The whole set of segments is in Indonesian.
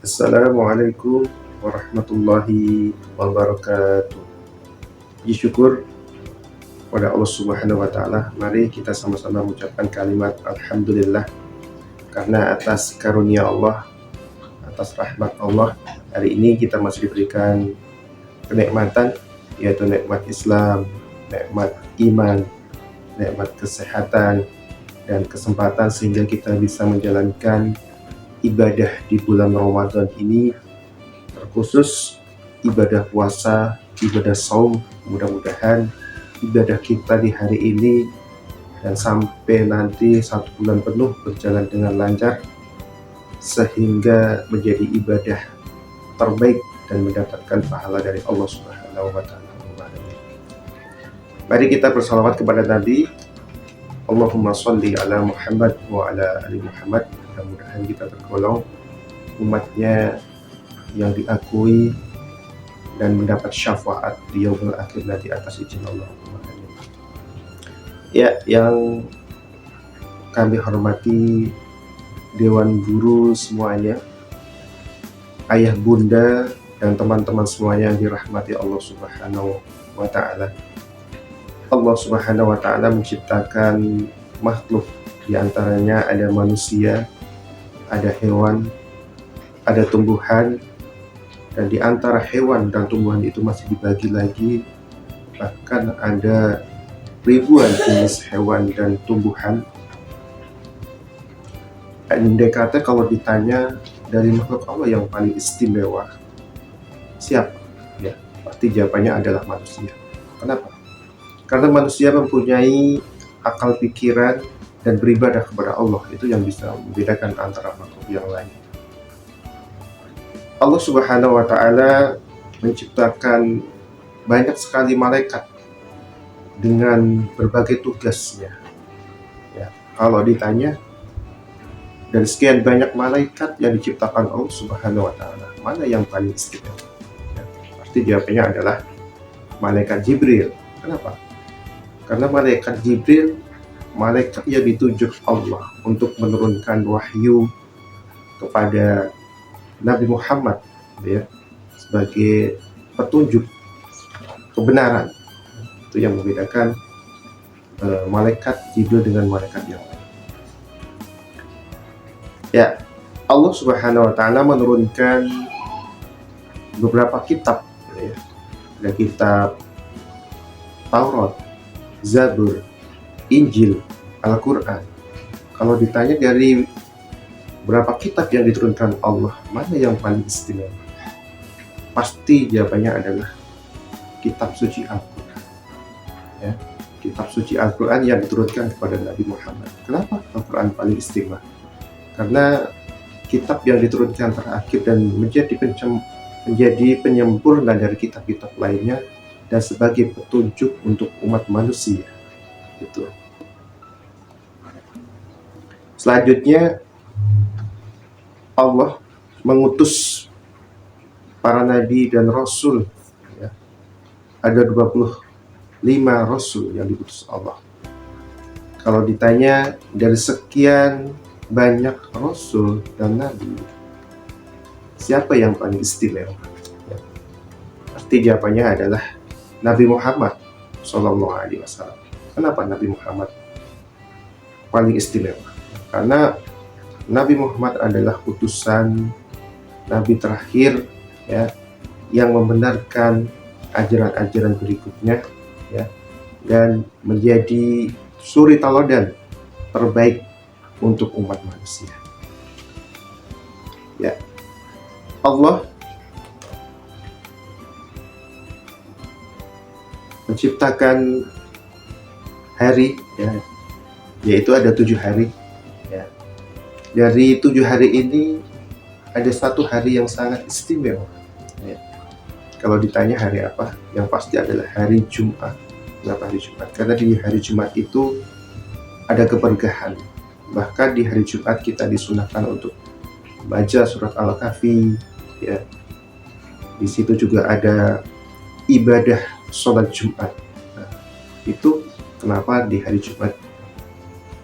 Assalamualaikum warahmatullahi wabarakatuh. Puji syukur pada Allah Subhanahu wa Ta'ala. Mari kita sama-sama mengucapkan kalimat Alhamdulillah, karena atas karunia Allah, atas rahmat Allah, hari ini kita masih diberikan kenikmatan, yaitu nikmat Islam, nikmat iman, nikmat kesehatan, dan kesempatan sehingga kita bisa menjalankan ibadah di bulan Ramadan ini, terkhusus ibadah puasa, ibadah saum. Mudah-mudahan ibadah kita di hari ini dan sampai nanti 1 bulan penuh berjalan dengan lancar, sehingga menjadi ibadah terbaik dan mendapatkan pahala dari Allah Subhanahu wa Ta'ala. Mari kita bersalawat kepada Nabi. Allahumma sholli ala Muhammad wa ala ali Muhammad. Mudah-mudahan kita tergolong umatnya yang diakui dan mendapat syafaat di yaumul akhir nanti atas izin Allah. Ya, yang kami hormati Dewan Guru semuanya, ayah bunda dan teman-teman semuanya yang dirahmati Allah Subhanahu wa Ta'ala. Allah Subhanahu wa Ta'ala menciptakan makhluk, di antaranya ada manusia, ada hewan, ada tumbuhan, dan di antara hewan dan tumbuhan itu masih dibagi lagi, bahkan ada ribuan jenis hewan dan tumbuhan. Andai kata kalau ditanya dari makhluk Allah yang paling istimewa siapa? Ya, pasti jawabannya adalah manusia. Kenapa? Karena manusia mempunyai akal pikiran dan beribadah kepada Allah, itu yang bisa membedakan antara makhluk yang lain. Allah Subhanahu wa Ta'ala menciptakan banyak sekali malaikat dengan berbagai tugasnya. Ya, kalau ditanya dari sekian banyak malaikat yang diciptakan Allah Subhanahu wa Ta'ala, mana yang paling istimewa? Ya, pasti jawabannya adalah malaikat Jibril. Kenapa? Karena malaikat Jibril malaikat yang ditunjuk Allah untuk menurunkan wahyu kepada Nabi Muhammad, ya, sebagai petunjuk kebenaran. Itu yang membedakan malaikat Jibril dengan malaikat yang lain. Ya, Allah Subhanahu wa Ta'ala menurunkan beberapa kitab, ya. Ada kitab Taurat, Zabur, Injil, Al-Quran. Kalau ditanya dari berapa kitab yang diturunkan Allah, mana yang paling istimewa? Pasti jawabannya adalah kitab suci Al-Quran. Ya, kitab suci Al-Quran yang diturunkan kepada Nabi Muhammad. Kenapa Al-Quran paling istimewa? Karena kitab yang diturunkan terakhir dan menjadi penyempurna dari kitab-kitab lainnya dan sebagai petunjuk untuk umat manusia. Itu. Selanjutnya Allah mengutus para nabi dan rasul, ya. Ada 25 rasul yang diutus Allah. Kalau ditanya dari sekian banyak rasul dan nabi, siapa yang paling istimewa? Ya. Pasti jawabannya adalah Nabi Muhammad SAW. Kenapa Nabi Muhammad paling istimewa? Karena Nabi Muhammad adalah utusan Nabi terakhir, ya, yang membenarkan ajaran-ajaran berikutnya, ya, dan menjadi suri teladan terbaik untuk umat manusia. Ya, Allah menciptakan hari, ya, yaitu ada 7 hari. Ya. Dari 7 hari ini ada 1 hari yang sangat istimewa. Ya. Kalau ditanya hari apa, yang pasti adalah hari Jumat. Kenapa hari Jumat? Karena di hari Jumat itu ada keberkahan. Bahkan di hari Jumat kita disunahkan untuk baca surat Al-Kahfi. Ya. Di situ juga ada ibadah sholat Jumat. Nah, itu kenapa di hari Jumat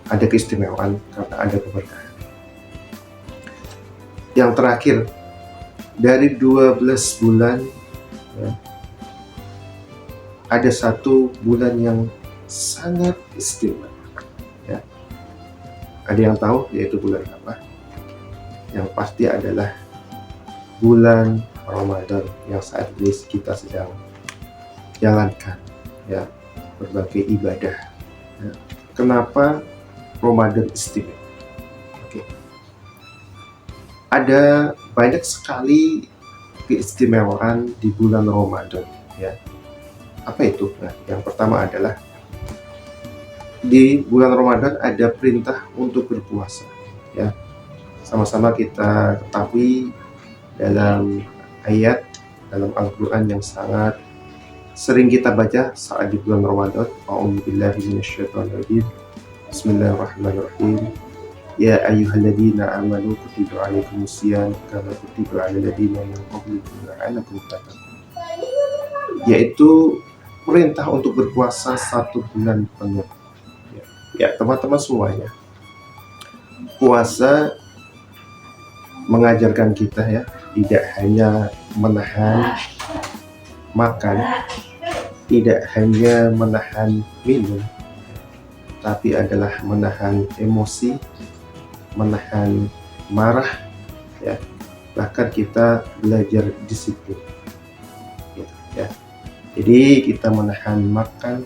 ada keistimewaan, karena ada keberkahan. Yang terakhir, Dari 12 bulan, ya, ada satu bulan yang sangat istimewa. Ya. Ada yang tahu yaitu bulan apa? Yang pasti adalah bulan Ramadan yang saat ini kita sedang jalankan, ya, berbagai ibadah. Ya. Kenapa Ramadan istimewa? Oke. Ada banyak sekali keistimewaan di bulan Ramadan, ya. Apa itu? Nah, yang pertama adalah di bulan Ramadan ada perintah untuk berpuasa, ya. Sama-sama kita ketahui dalam ayat dalam Al-Quran yang sangat sering kita baca saat di bulan Ramadan. A'udzubillahi minasyaitonirrajim. Bismillahirrahmanirrahim. Ya ayyuhalladzina amanu kutiba alaikumusiyam kama kutiba alal ladzina min qablikum la'allakum tattaqun. Yaitu perintah untuk berpuasa 1 bulan penuh. Ya, teman-teman semuanya. Puasa mengajarkan kita, ya, tidak hanya menahan makan, tidak hanya menahan minum, tapi adalah menahan emosi, menahan marah, ya. Bahkan kita belajar disiplin, gitu, ya. Jadi kita menahan makan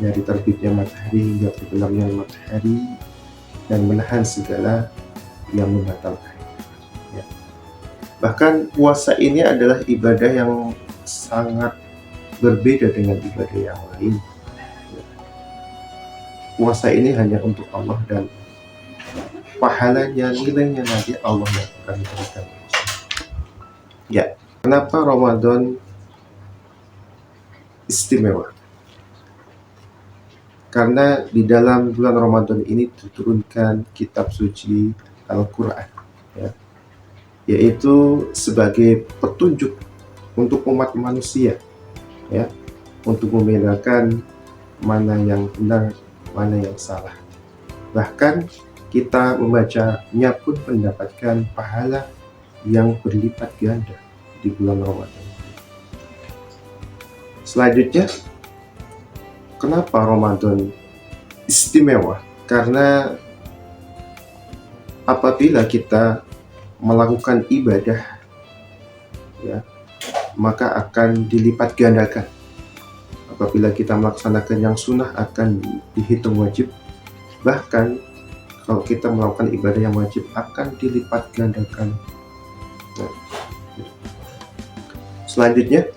dari terbitnya matahari hingga tenggelamnya matahari, dan menahan segala yang membatalkan. Ya. Bahkan puasa ini adalah ibadah yang sangat berbeda dengan ibadah yang lain. Puasa ini hanya untuk Allah, dan pahalanya, nilainya nanti Allah yang akan berikan. Ya, kenapa Ramadan istimewa? Karena di dalam bulan Ramadan ini diturunkan kitab suci Al-Quran, ya, yaitu sebagai petunjuk untuk umat manusia, ya, untuk membedakan mana yang benar, mana yang salah. Bahkan kita membacanya pun mendapatkan pahala yang berlipat ganda di bulan Ramadan. Selanjutnya, kenapa Ramadan istimewa? Karena apabila kita melakukan ibadah, ya, maka akan dilipat gandakan. Apabila kita melaksanakan yang sunnah akan dihitung wajib. Bahkan kalau kita melakukan ibadah yang wajib akan dilipat gandakan. Nah, selanjutnya,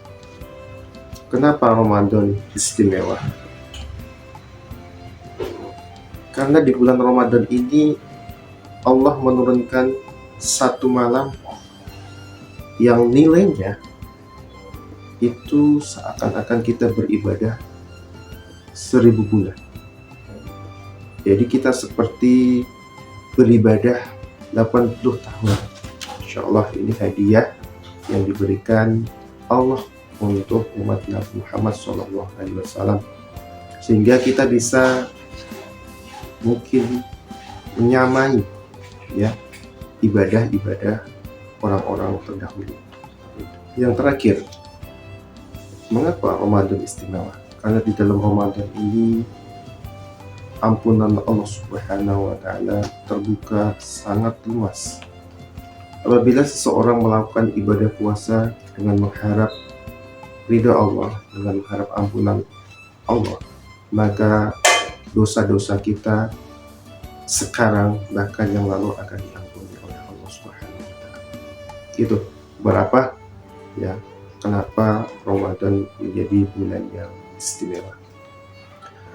kenapa Ramadan istimewa? Karena di bulan Ramadan ini Allah menurunkan satu malam yang nilainya itu seakan-akan kita beribadah 1000 bulan. Jadi kita seperti beribadah 80 tahun. Insya Allah ini hadiah yang diberikan Allah untuk umat Nabi Muhammad SAW, sehingga kita bisa mungkin menyamai, ya, ibadah-ibadah orang-orang terdahulu. Yang terakhir, mengapa Ramadan istimewa? Karena di dalam Ramadan ini ampunan Allah Subhanahu wa Ta'ala terbuka sangat luas. Apabila seseorang melakukan ibadah puasa dengan mengharap ridha Allah, dengan mengharap ampunan Allah, maka dosa-dosa kita sekarang bahkan yang lalu akan diampuni oleh Allah Subhanahu wa Ta'ala. Itu berapa, ya, kenapa Ramadan menjadi bulan yang istimewa.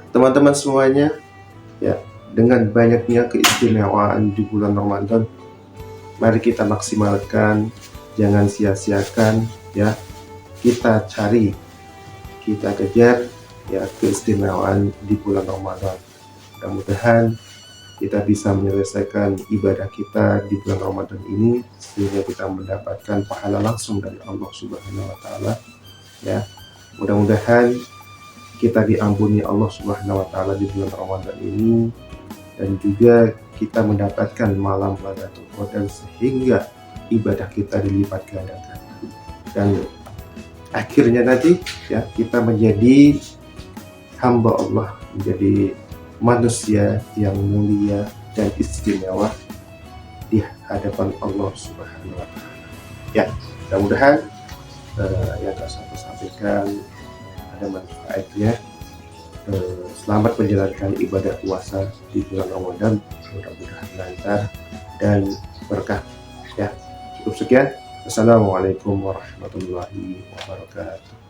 Teman-teman semuanya, ya, dengan banyaknya keistimewaan di bulan Ramadan, mari kita maksimalkan, jangan sia-siakan, ya. Kita cari, kita kejar, ya, keistimewaan di bulan Ramadan. Mudah-mudahan kita bisa menyelesaikan ibadah kita di bulan Ramadan ini sehingga kita mendapatkan pahala langsung dari Allah Subhanahu wa Ta'ala, ya. Mudah-mudahan kita diampuni Allah Subhanahu wa Ta'ala di bulan Ramadan ini, dan juga kita mendapatkan malam Lailatul Qadar sehingga ibadah kita dilipat gandakan, dan akhirnya nanti ya kita menjadi hamba Allah, menjadi manusia yang mulia dan istimewa di hadapan Allah Subhanahu wa Ta'ala. Ya, mudah-mudahan yang saya sampaikan ada manfaatnya. Selamat menjalankan ibadah puasa di bulan Ramadan, mudah-mudahan lancar dan berkah. Ya, cukup sekian. Assalamualaikum warahmatullahi wabarakatuh.